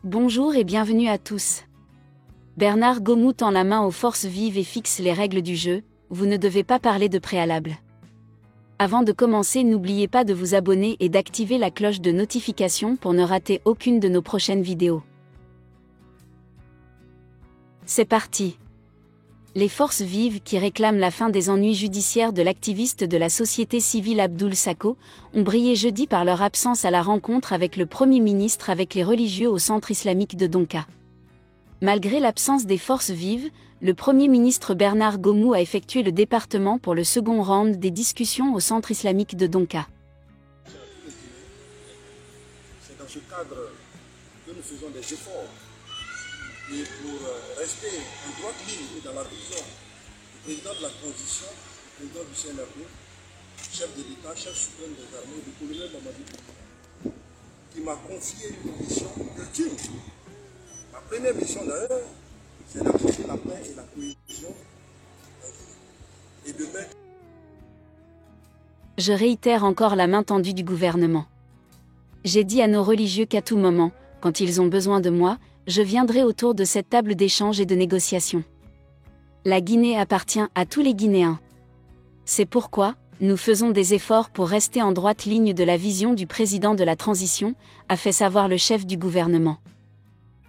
Bonjour et bienvenue à tous. Bernard Gomou tend la main aux forces vives et fixe les règles du jeu, vous ne devez pas parler de préalable. Avant de commencer, n'oubliez pas de vous abonner et d'activer la cloche de notification pour ne rater aucune de nos prochaines vidéos. C'est parti. Les forces vives qui réclament la fin des ennuis judiciaires de l'activiste de la société civile Abdoul Sakho ont brillé jeudi par leur absence à la rencontre avec le Premier ministre avec les religieux au centre islamique de Donka. Malgré l'absence des forces vives, le Premier ministre Bernard Gomou a effectué le département pour le second round des discussions au centre islamique de Donka. C'est dans ce cadre que nous faisons des efforts. Et pour rester en droite ligne et dans la vision du président de la transition, du président du CNRD, chef de l'État, chef suprême des armées, le colonel Mamadou Boukoum, qui m'a confié une mission ultime. Ma première mission d'ailleurs, c'est d'apporter la paix et la cohésion et de mettre... Je réitère encore la main tendue du gouvernement. J'ai dit à nos religieux qu'à tout moment, quand ils ont besoin de moi, je viendrai autour de cette table d'échange et de négociation. La Guinée appartient à tous les Guinéens. C'est pourquoi, nous faisons des efforts pour rester en droite ligne de la vision du président de la transition, a fait savoir le chef du gouvernement.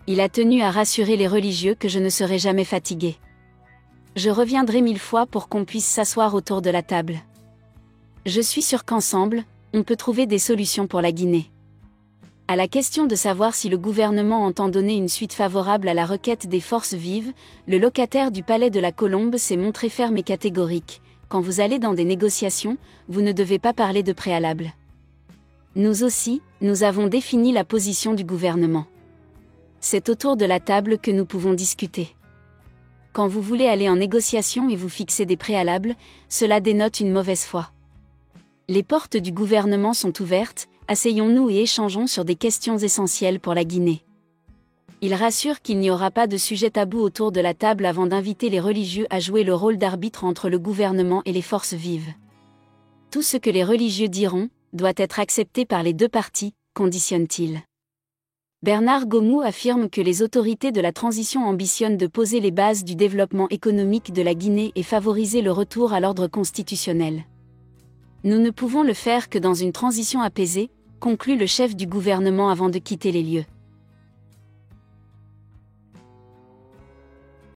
Il a tenu à rassurer les religieux que je ne serai jamais fatigué. Je reviendrai 1000 fois pour qu'on puisse s'asseoir autour de la table. Je suis sûr qu'ensemble, on peut trouver des solutions pour la Guinée. À la question de savoir si le gouvernement entend donner une suite favorable à la requête des forces vives, le locataire du palais de la Colombe s'est montré ferme et catégorique. Quand vous allez dans des négociations, vous ne devez pas parler de préalable. Nous aussi, nous avons défini la position du gouvernement. C'est autour de la table que nous pouvons discuter. Quand vous voulez aller en négociation et vous fixez des préalables, cela dénote une mauvaise foi. Les portes du gouvernement sont ouvertes, asseyons-nous et échangeons sur des questions essentielles pour la Guinée. Il rassure qu'il n'y aura pas de sujet tabou autour de la table avant d'inviter les religieux à jouer le rôle d'arbitre entre le gouvernement et les forces vives. Tout ce que les religieux diront, doit être accepté par les deux parties, conditionne-t-il. Bernard Gomou affirme que les autorités de la transition ambitionnent de poser les bases du développement économique de la Guinée et favoriser le retour à l'ordre constitutionnel. Nous ne pouvons le faire que dans une transition apaisée, conclut le chef du gouvernement avant de quitter les lieux.